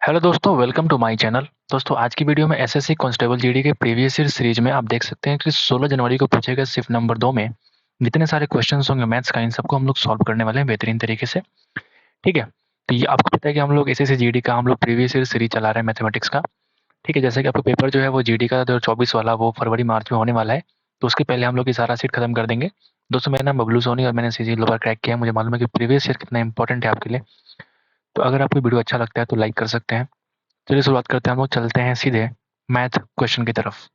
Hello दोस्तों, welcome to my channel. दोस्तों, आज की वीडियो में एसएससी कांस्टेबल जीडी के प्रीवियस ईयर सीरीज में आप देख सकते हैं कि 16 जनवरी को पूछे गए शिफ्ट नंबर 2 में जितने सारे क्वेश्चंस होंगे मैथ्स का, इन सबको हम लोग सॉल्व करने वाले हैं बेहतरीन तरीके से। ठीक है, तो ये आपको पता है कि हम लोग एसएससी जीडी का हम लोग प्रीवियस ईयर सीरीज चला रहे हैं मैथमेटिक्स का। ठीक है, जैसे कि आपका पेपर जो है वो जीडी का 2024 वाला वो फरवरी मार्च में होने वाला है, तो उसके पहले हम लोग ये सारा सीट खत्म कर देंगे। दोस्तों, मेरा नाम बबलू सोनी और मैंने सीजी लोअर क्रैक किया है। मुझे मालूम है कि प्रीवियस ईयर कितना इंपॉर्टेंट है आपके लिए। तो अगर आपको वीडियो अच्छा लगता है तो लाइक कर सकते हैं। चलिए शुरुआत करते हैं, हम लोग चलते हैं सीधे मैथ क्वेश्चन की तरफ।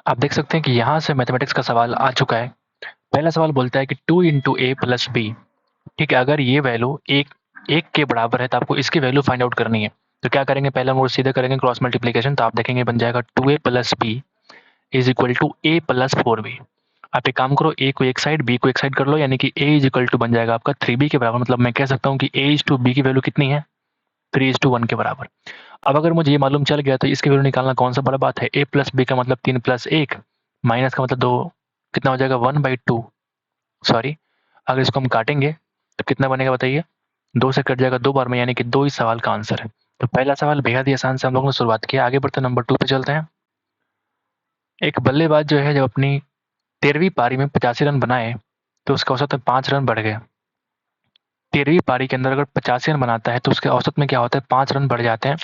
आप देख सकते हैं कि यहाँ से मैथमेटिक्स का सवाल आ चुका है। पहला सवाल बोलता है कि 2 इंटू ए प्लस बी। ठीक है, अगर ये वैल्यू एक एक के बराबर है तो आपको इसकी वैल्यू फाइंड आउट करनी है। तो क्या करेंगे, पहले हम लोग सीधे करेंगे क्रॉस मल्टीप्लीकेशन। तो आप देखेंगे बन जाएगा 2a plus B is equal to A plus 4b। आप एक काम करो, ए को एक साइड बी को एक साइड कर लो, यानी कि a इज इक्वल टू बन जाएगा आपका 3b के बराबर। मतलब मैं कह सकता हूँ कि a इज टू बी की वैल्यू कितनी है, 3:1 के बराबर। अब अगर मुझे ये मालूम चल गया तो इसकी वैल्यू निकालना कौन सा बड़ा बात है। a प्लस बी का मतलब 3 प्लस 1 माइनस का मतलब 2, कितना हो जाएगा 1/2। सॉरी, अगर इसको हम काटेंगे तो कितना बनेगा बताइए, 2 से कट जाएगा 2 बार में, यानी कि 2 इस सवाल का आंसर है। तो पहला सवाल बेहद ही आसान से हम लोगों ने शुरुआत किया। आगे बढ़ते नंबर 2 पे चलते हैं। एक बल्लेबाज जो है जब अपनी 13वीं पारी में 85 रन बनाए तो उसका औसत में 5 रन बढ़ गया। 13वीं पारी के अंदर अगर 85 रन बनाता है तो उसके औसत में क्या होता है, 5 रन बढ़ जाते हैं।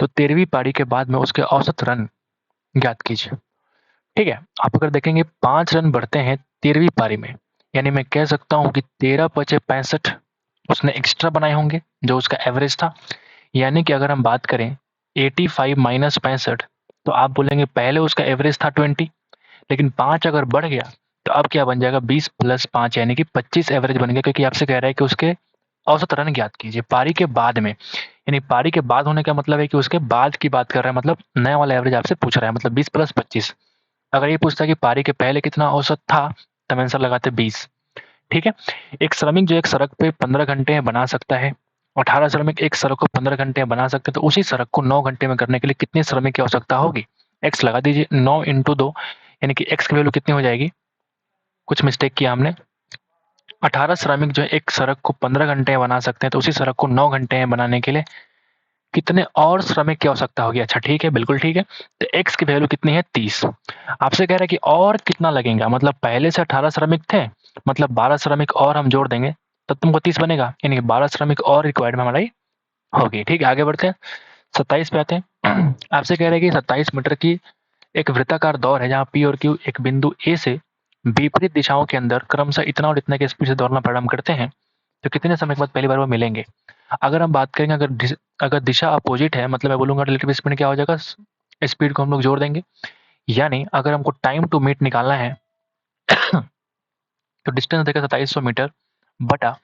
तो 13वीं पारी के बाद में उसके औसत रन ज्ञात कीजिए। ठीक है, आप अगर देखेंगे 5 रन बढ़ते हैं 13वीं पारी में, यानी मैं कह सकता हूं कि 13×5 = 65 उसने एक्स्ट्रा बनाए होंगे जो उसका एवरेज था। यानी कि अगर हम बात करें 85 माइनस 65, तो आप बोलेंगे पहले उसका एवरेज था 20, लेकिन 5 अगर बढ़ गया तो अब क्या बन जाएगा 20 प्लस 5 यानी कि 25 एवरेज बन गया, क्योंकि आपसे कह रहा है कि उसके औसत रन ज्ञात कीजिए पारी के बाद में। यानी पारी के बाद होने का मतलब है कि उसके बाद की बात कर रहा है, मतलब नया वाला एवरेज आपसे पूछ रहा है, मतलब 20 प्लस 25। अगर ये पूछता है कि पारी के पहले कितना औसत था तब आंसर लगाते 20। ठीक है, एक श्रमिक जो एक सड़क पे 15 घंटे में बना सकता है, 18 श्रमिक एक सड़क को 15 घंटे में बना सकते हैं, तो उसी सड़क को 9 घंटे में करने के लिए कितने श्रमिक की आवश्यकता होगी। एक्स लगा दीजिए, 9 इंटू 2, यानी कि एक्स की वैल्यू कितनी हो जाएगी, कुछ मिस्टेक किया हमने। 18 श्रमिक जो है एक सड़क को 15 घंटे में बना सकते हैं, तो उसी सड़क को 9 घंटे में बनाने के लिए कितने और श्रमिक की आवश्यकता होगी। अच्छा ठीक है, बिल्कुल ठीक है। तो एक्स की वैल्यू कितनी है 30। आपसे कह रहा है कि और कितना लगेगा, मतलब पहले से 18 श्रमिक थे, मतलब 12 श्रमिक और हम जोड़ देंगे तब तुमको 30 बनेगा, यानी कि 12 श्रमिक और रिक्वायर्ड में हमारी होगी। ठीक है, आगे बढ़ते हैं, 27 पे आते हैं। आपसे कह रहे हैं कि 27 मीटर की एक वृत्ताकार दौड़ है जहाँ पी और क्यू एक बिंदु ए से विपरीत दिशाओं के अंदर क्रमशः इतना और इतना के स्पीड से दौड़ना प्रारंभ करते हैं, तो कितने समय के बाद पहली बार वो मिलेंगे। अगर हम बात करेंगे, अगर दिशा अपोजिट है, मतलब मैं बोलूंगा रिलेटिव स्पीड क्या हो जाएगा, स्पीड को हम लोग जोड़ देंगे। यानी अगर हमको टाइम टू मीट निकालना है तो डिस्टेंस देगा 2700 मीटर बटा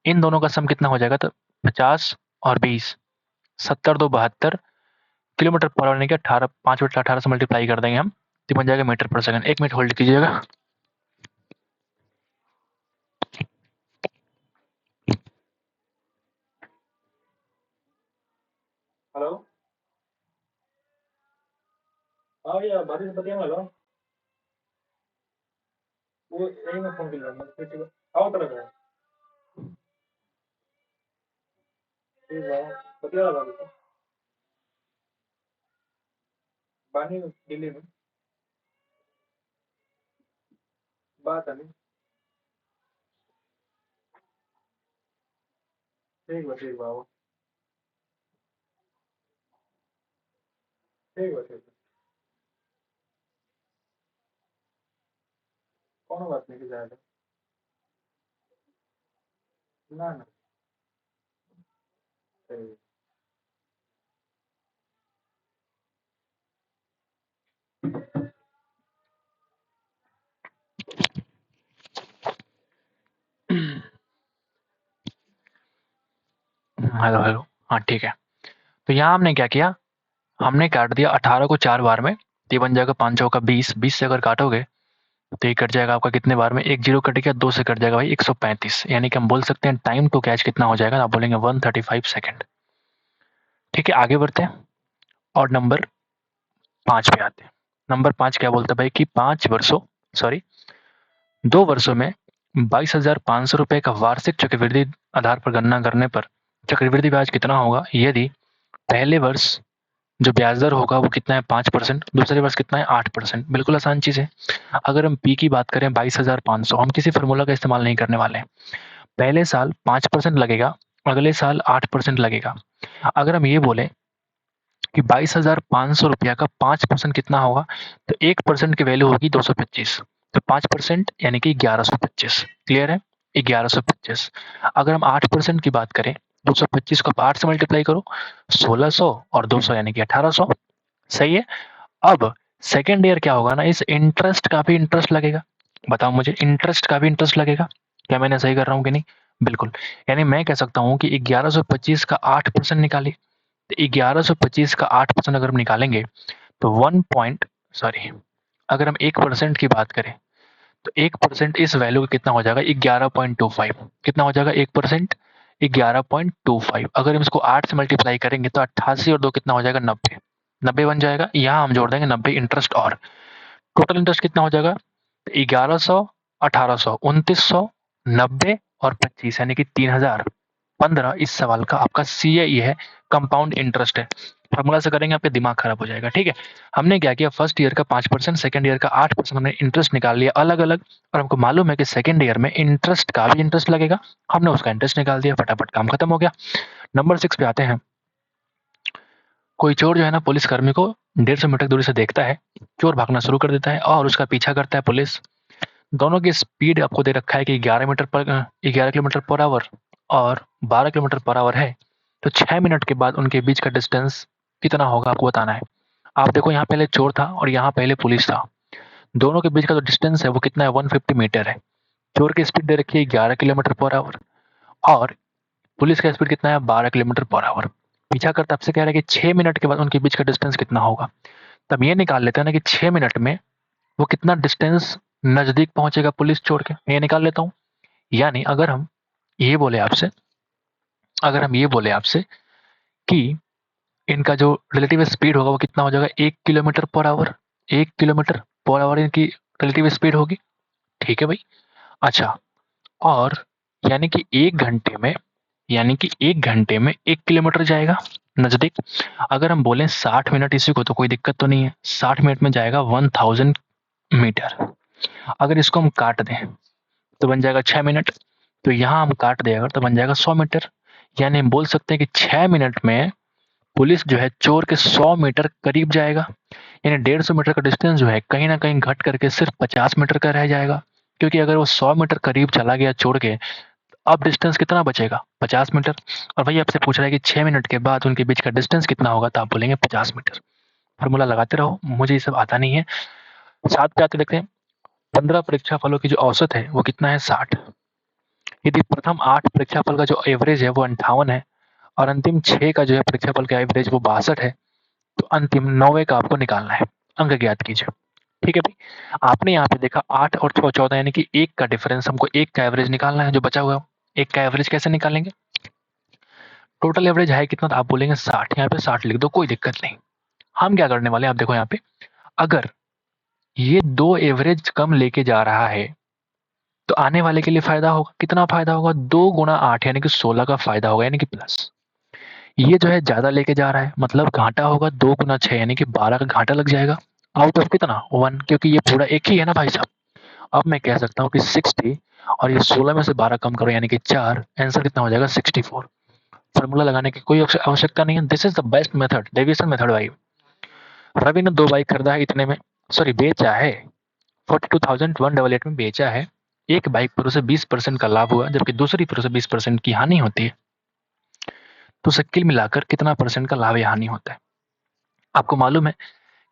इन दोनों का सम कितना हो जाएगा, तो 50 और 20, 70×2 = 72 किलोमीटर पर आवर, यानी कि 18, 5/18 से मल्टीप्लाई कर देंगे हम तो बन जाएगा मीटर पर सेकंड। 1 मिनट होल्ड कीजिएगा। हेलो, हाँ भैया बारिश बतिया हेलो, वो यही में फोन कर आओ तरफ है, ठीक है बतिया बारिश पानी दिल्ली में बात है नहीं। ठीक बा वो, ठीक बा कोनो बात नहीं कि जाएगा ना ना, सही हेलो हेलो, हाँ ठीक है। तो यहाँ हमने क्या किया, हमने काट दिया 18 को 4 बार में, तो ये बन जाएगा 5 चौका 20, 20 से अगर काटोगे तो ये कट जाएगा आपका कितने बार में, एक जीरो कट गया, 2 से कट जाएगा भाई 135, यानी कि हम बोल सकते हैं टाइम टू कैच कितना हो जाएगा, आप बोलेंगे 135 सेकंड। ठीक है, आगे बढ़ते हैं। और नंबर 5 पे आते हैं। नंबर 5 क्या बोलता है भाई कि 2 वर्षों में 22,500 रुपए का वार्षिक चक्रवृद्धि आधार पर गणना करने पर चक्रवृद्धि ब्याज कितना होगा यदि पहले वर्ष जो ब्याज दर होगा वो कितना है 5%, दूसरे वर्ष कितना है 8%। बिल्कुल आसान चीज़ है। अगर हम पी की बात करें 22,500, हम किसी फॉर्मूला का इस्तेमाल नहीं करने वाले हैं। पहले साल 5% लगेगा, अगले साल 8% लगेगा। अगर हम ये बोले कि 22,500 रुपया का 5% कितना होगा, तो 1% की वैल्यू होगी 225। तो 5% यानी कि 1125। क्लियर है? 1125। अगर हम 8% की बात करें, 225 को 8 से मल्टीप्लाई करो, 1600 और 200 यानी कि 1800। सही है? अब सेकंड ईयर क्या होगा ना, इस इंटरेस्ट का भी इंटरेस्ट लगेगा। बताओ मुझे, इंटरेस्ट का भी इंटरेस्ट लगेगा। क्या मैंने सही कर रहा हूँ कि नहीं? बिल्कुल। यानी मैं कह सकता हूँ कि 1125 का 8% निकालिए। तो 1125 का 8% अगर हम निकालेंगे तो 1 पॉइंट सॉरी अगर हम 1% की बात करें तो 1% इस वैल्यू का कितना हो जाएगा 11.25। कितना हो जाएगा 1%? 11.25। अगर हम इसको 8 से मल्टीप्लाई करेंगे तो 88 और 2 कितना हो जाएगा 90। 90 बन जाएगा। यहाँ हम जोड़ देंगे 90 इंटरेस्ट और टोटल इंटरेस्ट कितना हो जाएगा 1100, 1800, 2900, 90 और 25 यानी कि 3015। इस सवाल का आपका सी है, कंपाउंड इंटरेस्ट है। फॉर्मूला से करेंगे आपका दिमाग खराब हो जाएगा। ठीक है, हमने क्या किया, फर्स्ट ईयर का 5%, सेकंड ईयर का 8% हमने इंटरेस्ट निकाल लिया अलग अलग। और हमको मालूम है कि सेकंड ईयर में इंटरेस्ट का भी इंटरेस्ट लगेगा, हमने उसका इंटरेस्ट निकाल दिया, फटाफट काम खत्म हो गया। नंबर 6 पे आते हैं। कोई चोर जो है ना पुलिस कर्मी को 150 मीटर दूरी से देखता है। चोर भागना शुरू कर देता है और उसका पीछा करता है पुलिस। दोनों की स्पीड आपको दे रखा है कि 11 किलोमीटर पर आवर और 12 किलोमीटर पर आवर है। तो 6 मिनट के बाद उनके बीच का डिस्टेंस कितना होगा आपको बताना है। आप देखो, यहाँ पहले चोर था और यहाँ पहले पुलिस था। दोनों के बीच का जो डिस्टेंस है वो कितना है 150 मीटर है। चोर की स्पीड दे रखी है 11 किलोमीटर पर आवर और पुलिस का स्पीड कितना है 12 किलोमीटर पर आवर। पीछा करता आपसे कह रहा है कि 6 मिनट के बाद उनके बीच का डिस्टेंस कितना होगा। तब ये निकाल लेते हैं ना कि 6 मिनट में वो कितना डिस्टेंस नजदीक पहुंचेगा पुलिस चोर के। मैं ये निकाल लेता हूँ। यानी ये बोले आपसे अगर हम ये बोले आपसे कि इनका जो रिलेटिव स्पीड होगा वो कितना हो जाएगा 1 kilometre per hour. 1 kilometre per hour इनकी रिलेटिव स्पीड होगी। ठीक है भाई। अच्छा, और यानी कि 1 घंटे में 1 किलोमीटर जाएगा नजदीक। अगर हम बोले 60 मिनट इसी को तो कोई दिक्कत तो नहीं है। 60 मिनट में जाएगा 1000 मीटर। अगर इसको हम काट दें तो बन जाएगा 6 मिनट। तो यहाँ हम काट दें अगर तो बन जाएगा 100 मीटर। यानी हम बोल सकते हैं कि 6 मिनट में पुलिस जो है चोर के 100 मीटर करीब जाएगा। यानी 150 मीटर का डिस्टेंस जो है कहीं ना कहीं घट करके सिर्फ 50 मीटर का रह जाएगा। क्योंकि अगर वो 100 मीटर करीब चला गया चोर के, अब डिस्टेंस कितना बचेगा 50 मीटर। और भाई आपसे पूछ रहा है कि 6 मिनट के बाद उनके बीच का डिस्टेंस कितना होगा, तो आप बोलेंगे 50 मीटर। फॉर्मूला लगाते रहो, मुझे ये सब आता नहीं है। 7 पे आते देखते हैं। 15 परीक्षा फलों की जो औसत है वो कितना है 60। यदि प्रथम 8 परीक्षा फल का जो एवरेज है वो 58 है और अंतिम 6 का जो है परीक्षा फल का एवरेज वो 62 है, तो अंतिम 9वें का आपको निकालना है। अंक ज्ञात कीजिए। ठीक है भाई। आपने यहाँ पे देखा 8 और 14 यानी कि 1 का डिफरेंस, हमको 1 का एवरेज निकालना है जो बचा हुआ है। 1 का एवरेज कैसे निकालेंगे? टोटल एवरेज है कितना, तो आप बोलेंगे 60। यहाँ पे 60 लिख दो, कोई दिक्कत नहीं। हम क्या करने वाले हैं, आप देखो यहाँ पे, अगर ये 2 एवरेज कम लेके जा रहा है तो आने वाले के लिए फायदा होगा। कितना फायदा होगा? 2 गुना 8 यानी कि 16 का फायदा होगा, यानी कि प्लस। ये जो है ज्यादा लेके जा रहा है मतलब घाटा होगा। 2 गुना 6 यानी कि 12 का घाटा लग जाएगा। आउट ऑफ कितना 1, क्योंकि ये पूरा एक ही है ना भाई साहब। अब मैं कह सकता हूँ कि 60 और ये 16 में से 12 कम करो यानी कि 4। आंसर कितना हो जाएगा 64। फॉर्मूला लगाने की कोई आवश्यकता नहीं है। This is the best method, deviation method भाई। रवि ने 2 बाइक खरीदा है इतने में, सॉरी बेचा है, 42,188 में बेचा है। एक बाइक पर उसे 20% का लाभ हुआ जबकि दूसरी पर उसे 20% की हानि होती है। तो उसे कुल मिलाकर कितना परसेंट का लाभ या हानि होता है? आपको मालूम है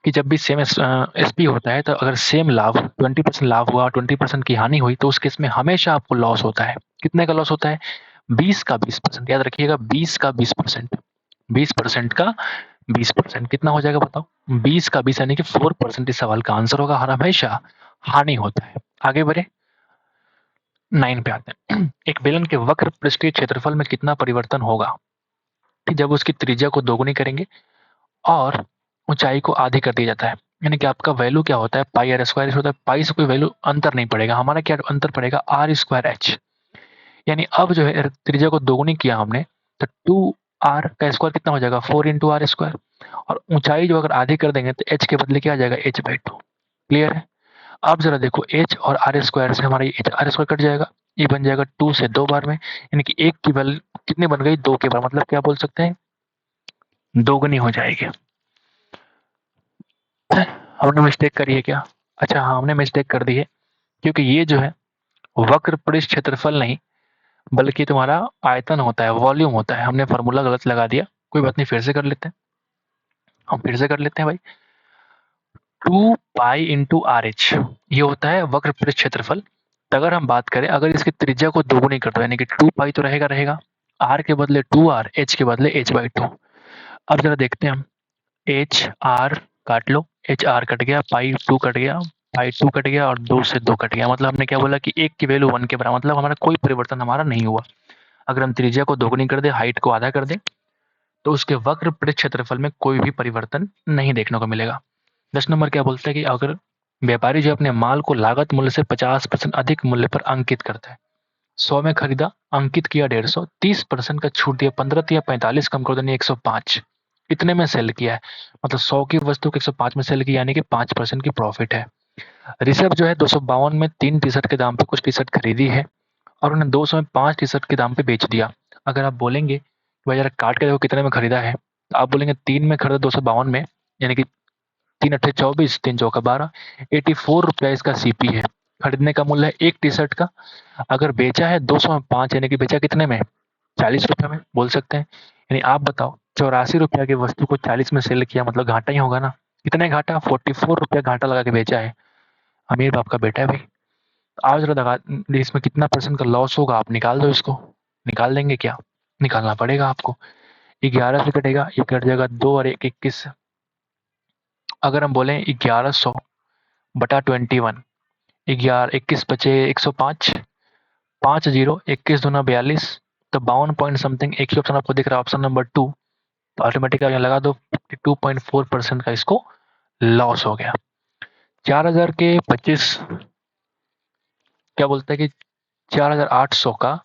कि जब भी सेम एसपी होता है तो अगर सेम लाभ 20% लाभ हुआ और 20% की हानि हुई तो उस केस में हमेशा आपको लॉस होता है। कितने का लॉस होता है? 20 का 20%। याद रखिएगा 20 का 20%। 20% का 20% कितना हो जाएगा बताओ? 20 का 20 यानी कि 4% इस सवाल का आंसर होगा। हर हमेशा हानि होता है। आगे बढ़े, 9 पे आते हैं। एक बेलन के वक्र पृष्ठीय क्षेत्रफल में कितना परिवर्तन होगा कि जब उसकी त्रिज्या को दोगुनी करेंगे और ऊंचाई को आधी कर दिया जाता है, यानी कि आपका वैल्यू क्या होता है, पाई आर स्क्वायर होता है। पाई से कोई वैल्यू अंतर नहीं पड़ेगा, हमारा क्या अंतर पड़ेगा, आर स्क्वायर एच। यानी अब जो है त्रिज्या को दोगुनी किया हमने, तो 2r का स्क्वायर कितना हो जाएगा, 4 इंटू आर स्क्वायर। और ऊंचाई जो अगर आधी कर देंगे तो h के बदले क्या आ जाएगा, h/2। क्लियर है। अब जरा देखो h और आर स्क्वायर से हमारा h आर स्क्वायर कट जाएगा, ये बन जाएगा 2 से 2 बार में, यानी कि एक की वैल्यू कितनी बन गई, 2 के बार, मतलब क्या बोल सकते हैं, दोगुनी हो जाएगी। हमने मिस्टेक करी है क्या, अच्छा हाँ हमने मिस्टेक कर दी है, क्योंकि ये जो है वक्र पृष्ठ क्षेत्रफल नहीं बल्कि तुम्हारा आयतन होता है, वॉल्यूम होता है। हमने फार्मूला गलत लगा दिया, कोई बात नहीं, फिर से कर लेते हैं। हम फिर से कर लेते हैं भाई। 2 पाई इंटू आर एच ये होता है वक्र पृष्ठ क्षेत्रफल। तो अगर हम बात करें, अगर इसकी त्रिज्या को दोगुनी कर दो, यानी कि 2 पाई तो रहेगा रहेगा, आर के बदले 2r, एच के बदले h/2। अब जरा देखते हैं हम, एच आर काट लो, एच आर कट गया, पाई 2 कट गया, पाई 2 कट गया और 2 से 2 कट गया। मतलब हमने क्या बोला कि एक की वैल्यू 1 के बराबर, मतलब हमारा कोई परिवर्तन हमारा नहीं हुआ। अगर हम त्रिज्या को दोगुनी कर दें, हाइट को आधा कर दें, तो उसके वक्र पृष्ठ क्षेत्रफल में कोई भी परिवर्तन नहीं देखने को मिलेगा। 10 नंबर क्या बोलता है कि अगर व्यापारी जो अपने माल को लागत मूल्य से 50% अधिक मूल्य पर अंकित करता है, 100 में खरीदा, अंकित किया 150, 30% का छूट दिया, 15 दिया, 45 कम कर देनी 105, इतने में सेल किया है, मतलब 100 की वस्तु को 105 में सेल किया, यानी कि 5% की प्रॉफिट है। ऋषभ जो है 252 में 3 टी शर्ट के दाम पे कुछ टी शर्ट खरीदी है और उन्हें 200 में 5 टी शर्ट के दाम पे बेच दिया। अगर आप बोलेंगे भाई जरा काट के देखो कितने में खरीदा है, तो आप बोलेंगे 3 में खरीदा 252 में, यानी कि 3 अट्ठे 24, 3 चौका 12, 84 रुपया इसका सीपी है। खरीदने का मूल्य है एक टी शर्ट का। अगर बेचा है 200 में 5, यानी कि बेचा कितने में, 40 रुपये में, बोल सकते हैं। यानी आप बताओ 84 रुपया की वस्तु को 40 में सेल किया, मतलब घाटा ही होगा ना। कितने घाटा, 44 रुपया घाटा लगा के बेचा है। अमीर बाप का बेटा है भाई। आज जरा दगा, इसमें कितना परसेंट का लॉस होगा, आप निकाल दो इसको। निकाल देंगे क्या, निकालना पड़ेगा आपको। 11 से कटेगा, ये कट जाएगा 2 और 1 21। अगर हम बोले 1100 बटा 21, 11 21 बचे 105, 5 जीरो 21 दूना 42, तो 52 पॉइंट समथिंग। एक ही ऑप्शन आपको दिख रहा है, ऑप्शन नंबर 2। तो ऑटोमेटिक यहाँ लगा दो, 52.4% का इसको लॉस हो गया। 4000 के 25, क्या बोलते हैं कि 4800 का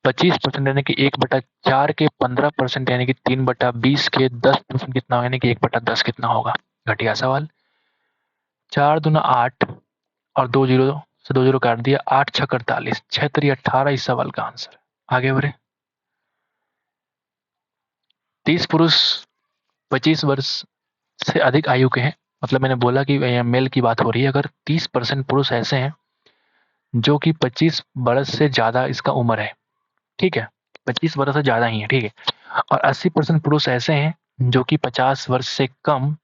25% यानी कि 1/4 के 15% यानी कि 3/20 के 10% कितना होगा, यानी कि 1/10 कितना होगा। घटिया सवाल। 4 दूना 8 और 2 जीरो से 2 जीरो काट दिया, 8 छक 48, 6 3 18 इस सवाल का आंसर। आगे बढ़े। 30 पुरुष 25 वर्ष से अधिक आयु के हैं, मतलब मैंने बोला कि मेल की बात हो रही है। अगर 30% पुरुष ऐसे हैं जो कि 25 वर्ष से ज्यादा इसका उम्र है, ठीक है, 25 वर्ष से ज्यादा ही है, ठीक है, और 80% पुरुष ऐसे हैं जो कि 50 वर्ष से कम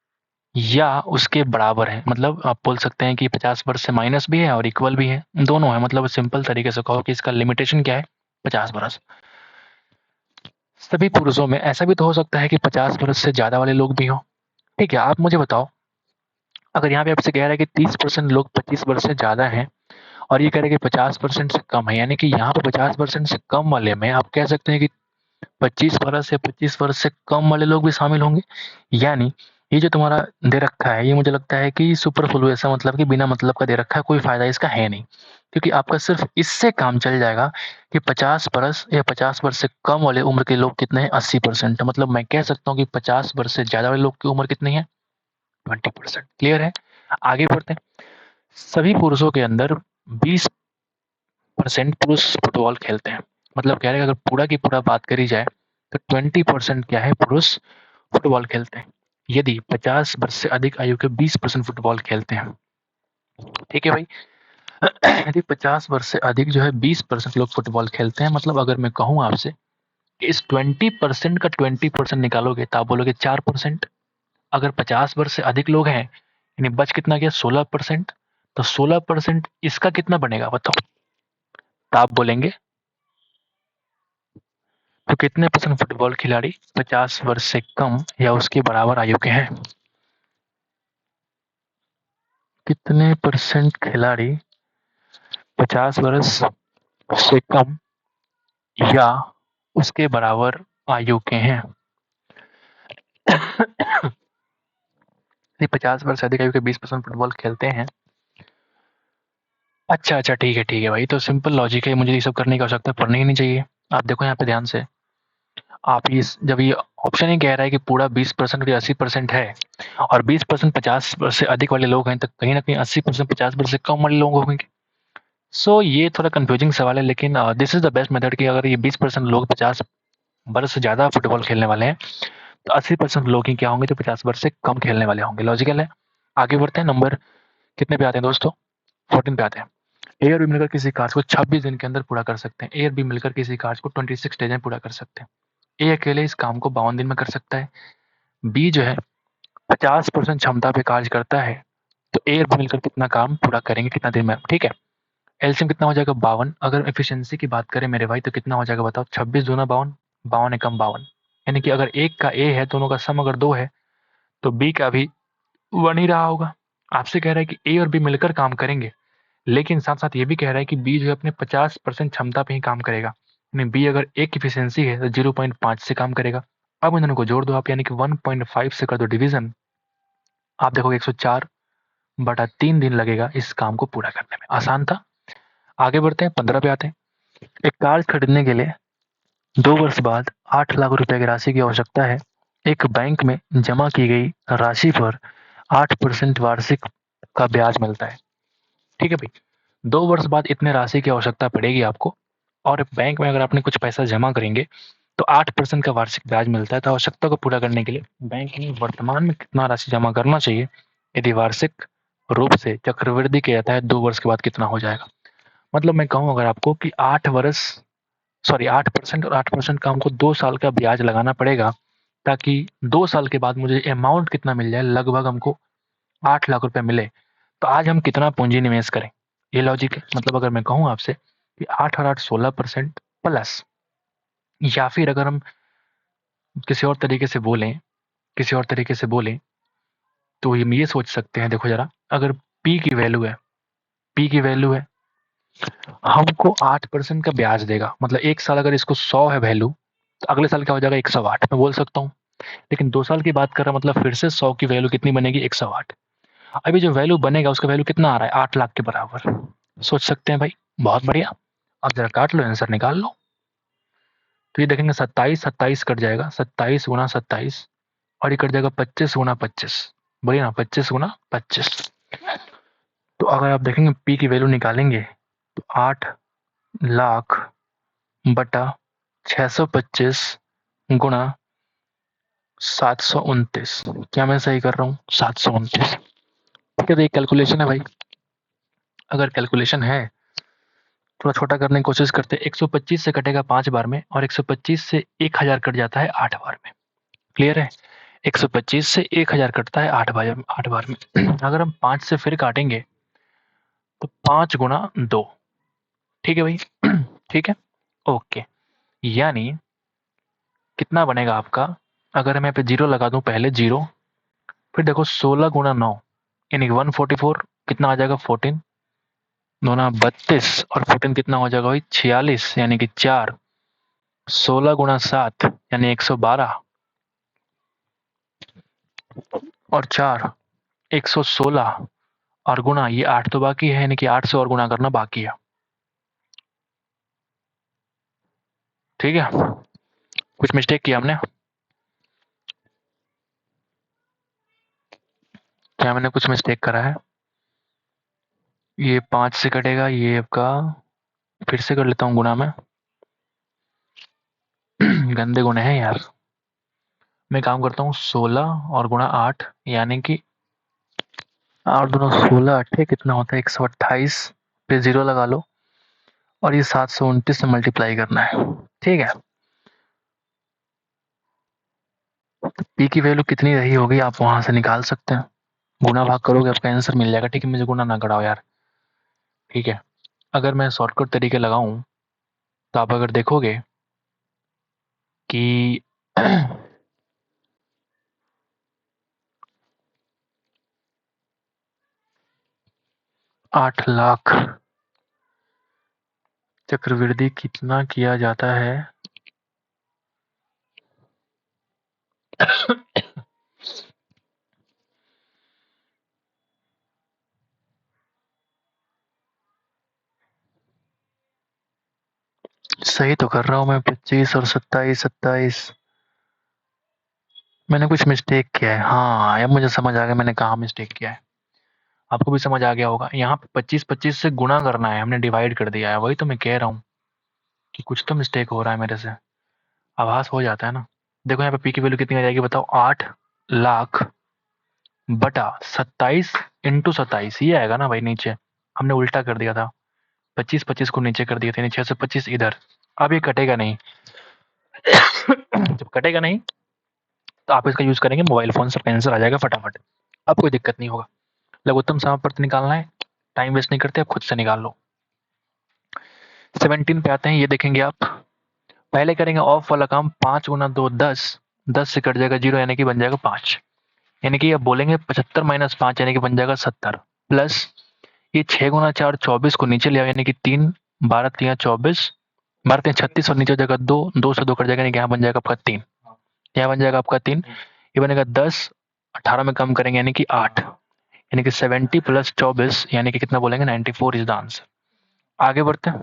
या उसके बराबर है, मतलब आप बोल सकते हैं कि 50 वर्ष से माइनस भी है और इक्वल भी है, दोनों है। मतलब सिंपल तरीके से कहो कि इसका लिमिटेशन क्या है, 50 वर्ष। सभी पुरुषों में ऐसा भी तो हो सकता है कि 50 वर्ष से ज्यादा वाले लोग भी हों, ठीक है। आप मुझे बताओ, अगर यहाँ पे आपसे कह रहा है कि 30% लोग 25 वर्ष से ज्यादा हैं और ये कह रहे हैं कि 50% से कम है, यानी कि यहाँ पे 50% से कम वाले में आप कह सकते हैं कि 25 वर्ष या 25 वर्ष से कम वाले लोग भी शामिल होंगे। यानी ये जो तुम्हारा दे रखा है, ये मुझे लगता है कि सुपरफ्लू, ऐसा मतलब कि बिना मतलब का दे रखा है, कोई फायदा इसका है नहीं, क्योंकि आपका सिर्फ इससे काम चल जाएगा कि 50 वर्ष या 50 वर्ष से कम वाले उम्र के लोग कितने हैं, 80%। मतलब मैं कह सकता हूँ कि 50 वर्ष से ज्यादा वाले लोग की उम्र कितनी है, 20%। क्लियर है। आगे बढ़ते हैं। सभी पुरुषों के अंदर 20% पुरुष फुटबॉल खेलते हैं, मतलब कह रहे हैं अगर पूरा की पूरा बात करी जाए तो 20% क्या है, पुरुष फुटबॉल खेलते हैं। यदि 50 वर्ष से अधिक आयु के 20% फुटबॉल खेलते हैं, ठीक है भाई। यदि 50 वर्ष से अधिक जो है 20% लोग फुटबॉल खेलते हैं, मतलब अगर मैं कहूँ आपसे कि इस 20% का 20% निकालोगे तो आप बोलोगे 4%। अगर 50 वर्ष से अधिक लोग हैं, यानी बच कितना गया, 16%। तो 16% इसका कितना बनेगा बताओ, तो आप बोलेंगे तो कितने परसेंट फुटबॉल खिलाड़ी 50 वर्ष से कम या उसके बराबर आयु के हैं, कितने परसेंट खिलाड़ी 50 वर्ष से कम या उसके बराबर आयु के हैं। 50 वर्ष से अधिक आयु के 20% फुटबॉल खेलते हैं। अच्छा, अच्छा, ठीक है भाई, तो सिंपल लॉजिक है, मुझे ये सब करने की आवश्यकता पड़नी ही नहीं चाहिए। आप देखो यहाँ पे ध्यान से, आप इस जब ये ऑप्शन ही कह रहा है कि पूरा 20% या 80% है और 20% 50 वर्ष से अधिक वाले लोग हैं, तो कहीं न कहीं 80% 50 वर्ष से कम वाले लोग होंगे। सो ये थोड़ा कन्फ्यूजिंग सवाल है, लेकिन this is the best method कि अगर ये 20% लोग 50 वर्ष से ज़्यादा फुटबॉल खेलने वाले हैं, तो 80% लोग ही क्या होंगे जो 50 वर्ष से कम खेलने वाले होंगे। लॉजिकल है। आगे बढ़ते हैं, नंबर कितने पे आते हैं दोस्तों? 14 पे आते हैं। ए और बी मिलकर किसी कार्य को 26 दिन के अंदर पूरा कर सकते हैं। ए और बी मिलकर किसी कार्य को 26 डेज में पूरा कर सकते हैं। ए अकेले इस काम को 52 दिन में कर सकता है। बी जो है 50% क्षमता पे कार्य करता है, तो ए और बी मिलकर कितना काम पूरा करेंगे, कितना दिन में? ठीक है। एलसीएम कितना हो जाएगा? 52। अगर एफिशिएंसी की बात करें मेरे भाई, तो कितना हो जाएगा बताओ? 26 दूना 52, 52 एकम 52। यानी कि अगर एक का ए है, दोनों का सम अगर 2 है, तो बी का भी 1 ही रहा होगा। आपसे कह रहा है कि ए और बी मिलकर काम करेंगे, लेकिन साथ-साथ ये भी कह रहा है कि बी जो है अपने 50% क्षमता पे ही काम करेगा। यानी बी अगर ए की एफिशिएंसी है, तो 0.5 से काम करेगा। अब इन दोनों को जोड़ दो आप, यानी कि 1.5 से कर दो डिवीज़न। आप देखोगे 104/3 दिन लगेगा इस काम को पूरा करने में। आसान था। आगे बढ़ते हैं, 15 पे आते हैं। एक कार खरीदने के लिए 2 वर्ष बाद 8 लाख रुपए की राशि की आवश्यकता है। एक बैंक में जमा की गई राशि पर 8% वार्षिक का ब्याज मिलता है। ठीक है भाई? 2 वर्ष बाद इतने राशि की आवश्यकता पड़ेगी आपको, और बैंक में अगर आपने कुछ पैसा जमा करेंगे, तो 8% का वार्षिक ब्याज मिलता है। तो आवश्यकता को पूरा करने के लिए बैंक में वर्तमान में कितना राशि जमा करना चाहिए, यदि वार्षिक रूप से चक्रवृद्धि किया जाता है, 2 वर्ष के बाद कितना हो जाएगा? मतलब मैं कहूँ अगर आपको कि 8% और 8% का हमको 2 साल का ब्याज लगाना पड़ेगा, ताकि 2 साल के बाद मुझे अमाउंट कितना मिल जाए, लगभग हमको 8 लाख रुपए मिले। तो आज हम कितना पूँजी निवेश करें? ये लॉजिक है। मतलब अगर मैं कहूँ आपसे कि 8 और 8 16% प्लस, या फिर अगर हम किसी और तरीके से बोलें किसी और तरीके से बोलें, तो हम ये सोच सकते हैं, देखो ज़रा, अगर पी की वैल्यू है, हमको 8% का ब्याज देगा। मतलब 1 साल अगर इसको 100 है वैल्यू, तो अगले साल क्या हो जाएगा? 108 मैं बोल सकता हूँ। लेकिन 2 साल की बात कर रहा, मतलब फिर से 100 की वैल्यू कितनी बनेगी? 108। अभी जो वैल्यू बनेगा उसका वैल्यू कितना आ रहा है? 8 लाख के बराबर। सोच सकते हैं भाई, बहुत बढ़िया। अब ज़रा काट लो, आंसर निकाल लो। तो ये देखेंगे 27 कट जाएगा, 27 गुना 27, और ये कट जाएगा 25 गुना 25। बोलिए ना, 25 गुना 25। तो अगर आप देखेंगे पी की वैल्यू निकालेंगे, तो 8 लाख बटा 625 गुणा 729। क्या मैं सही कर रहा हूँ? 729। ठीक है, तो ये कैलकुलेशन है भाई। अगर कैलकुलेशन है, थोड़ा छोटा करने की कोशिश करते हैं। 125 से कटेगा 5 बार में, और 125 से 1000 कट जाता है 8 बार में। क्लियर है? 125 से 1000 कटता है 8 बार में। अगर हम 5 से फिर काटेंगे, तो 5 गुना 2। ठीक है भाई? ठीक है? ओके। यानी कितना बनेगा आपका? अगर मैं यहाँ पे 0 लगा दूँ, पहले 0, फिर देखो 16 गुना 9, यानी कि 144। कितना आ जाएगा? 14 दूना 32, और 14 कितना हो जाएगा भाई? 46, यानी कि 4। 16 गुना 7 यानी 112, और 4 116, और गुना ये 8 तो बाकी है, यानी कि 8 से और गुना करना बाकी है। ठीक है? कुछ मिस्टेक किया हमने? क्या मैंने कुछ मिस्टेक करा है? ये 5 से कटेगा, ये आपका, फिर से कर लेता हूँ गुना में। गंदे गुणे हैं यार। मैं काम करता हूँ 16 और गुणा 8, यानी कि 8 दूना 16, 8 कितना होता है? 128। फिर 0 लगा लो, और ये 729 से मल्टीप्लाई करना है। ठीक है? पी की वैल्यू कितनी रही होगी आप वहां से निकाल सकते हैं। गुना भाग करोगे आपका आंसर मिल जाएगा। ठीक है, मुझे गुना ना कराओ यार। ठीक है? अगर मैं शॉर्टकट तरीके लगाऊं, तो आप अगर देखोगे कि 8 लाख चक्रवृद्धि कितना किया जाता है? सही तो कर रहा हूँ मैं, 25 और 27। मैंने कुछ मिस्टेक किया है। हाँ, अब मुझे समझ आ गया मैंने कहाँ मिस्टेक किया है। आपको भी समझ आ गया होगा। यहाँ पे 25 से गुणा करना है, हमने डिवाइड कर दिया है। वही तो मैं कह रहा हूँ कि कुछ तो मिस्टेक हो रहा है मेरे से। आभास हो जाता है ना। देखो यहाँ पे पी की वैल्यू कितनी आ जाएगी बताओ, 8 लाख बटा 27 इंटू 27, ये आएगा ना भाई नीचे। हमने उल्टा कर दिया था, 25 को नीचे कर दिए थे, नीचे से 25 इधर। अब ये कटेगा नहीं। जब कटेगा नहीं तो आप इसका यूज करेंगे मोबाइल फोन से, आंसर आ जाएगा फटाफट। अब कोई दिक्कत नहीं होगा। लघुत्तम समापवर्त निकालना है, टाइम वेस्ट नहीं करते, आप खुद से निकाल लो। 17 पे आते हैं, ये देखेंगे आप। पहले करेंगे ऑफ वाला काम, 5 गुना 2 10, 10 से कट जाएगा 0 यानी कि बन जाएगा 5। यानी कि अब बोलेंगे 75 माइनस 5 यानी कि बन जाएगा 70, प्लस ये 6 गुना 4 24 को नीचे ले आओ यानी कि 3, 12 3 24, 12 3 36 और नीचे हो जाएगा 2, 2 से 2 कट जाएगा यानी कि यहाँ बन जाएगा आपका 3, यहाँ बन जाएगा आपका 3, ये बनेगा 10, 18 में कम करेंगे यानी कि 8, यानी कि 70 प्लस 24 यानी कि कितना बोलेंगे 94 इज द आंसर। आगे बढ़ते हैं।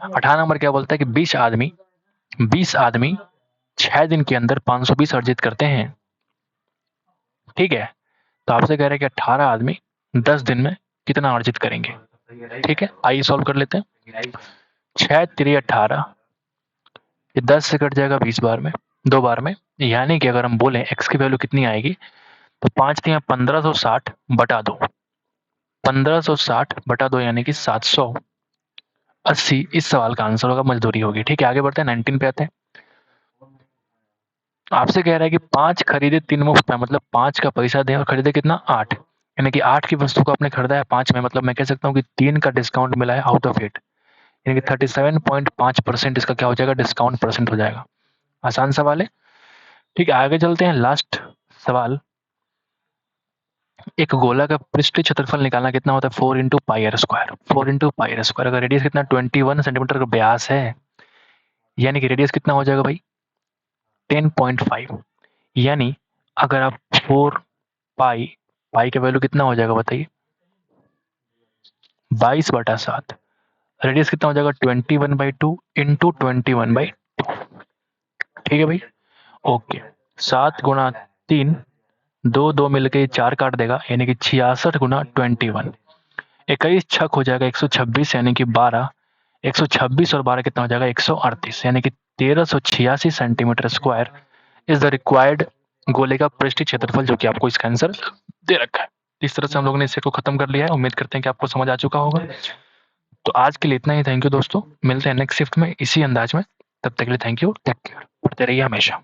18 नंबर क्या बोलता है कि 20 आदमी 6 दिन के अंदर 520 अर्जित करते हैं। ठीक है, तो आपसे कह रहे हैं कि 18 आदमी 10 दिन में कितना अर्जित करेंगे। ठीक है, आइए सॉल्व कर लेते हैं। 6 3 18, ये 10 से कट जाएगा 20 बार में, 2 बार में, यानी कि अगर हम बोले x की वैल्यू कितनी आएगी तो 5 3 1560 बटा 2, 1560 बटा 2 यानी कि 780 इस सवाल का आंसर होगा, मजदूरी होगी। ठीक है, आगे बढ़ते हैं, 19 पे आते हैं। आपसे कह रहा है कि 5 खरीदे 3 मुफ्त में, मतलब 5 का पैसा दें और खरीदे कितना 8, यानी कि 8 की वस्तु को आपने खरीदा है 5 में, मतलब मैं कह सकता हूँ कि 3 का डिस्काउंट मिला है आउट ऑफ 8, यानी कि 37.5% इसका क्या हो जाएगा, डिस्काउंट परसेंट हो जाएगा। आसान सवाल है। ठीक है, आगे चलते हैं। लास्ट सवाल, एक गोला का पृष्ठीय क्षेत्रफल निकालना कितना होता है, 4 into pi R square, 4 into pi R square. अगर रेडियस कितना 21 सेंटीमीटर का व्यास है, यानी कि रेडियस कितना हो जाएगा भाई 10.5, यानी अगर आप 4 पाई, पाई का वैल्यू कितना हो जाएगा बताइए 22/7, रेडियस कितना हो जाएगा 21/2 इंटू 21/2। ठीक है भाई, ओके। 7 गुणा 3, 2 2 मिलकर 4 काट देगा यानी कि 66 गुणा 21, 21 छक हो जाएगा 126 यानी कि 12, 126 और 12 कितना हो जाएगा 138, यानी कि 1386 centimetre square is the required गोले का पृष्ठीय क्षेत्रफल, जो कि आपको इसका आंसर दे रखा है। इस तरह से हम लोगों ने इसे को खत्म कर लिया है। उम्मीद करते हैं कि आपको समझ आ चुका होगा। तो आज के लिए इतना ही। थैंक यू दोस्तों, मिलते हैं नेक्स्ट शिफ्ट में इसी अंदाज में। तब तक के लिए थैंक यू, टेक केयर, पढ़ते रहिए हमेशा।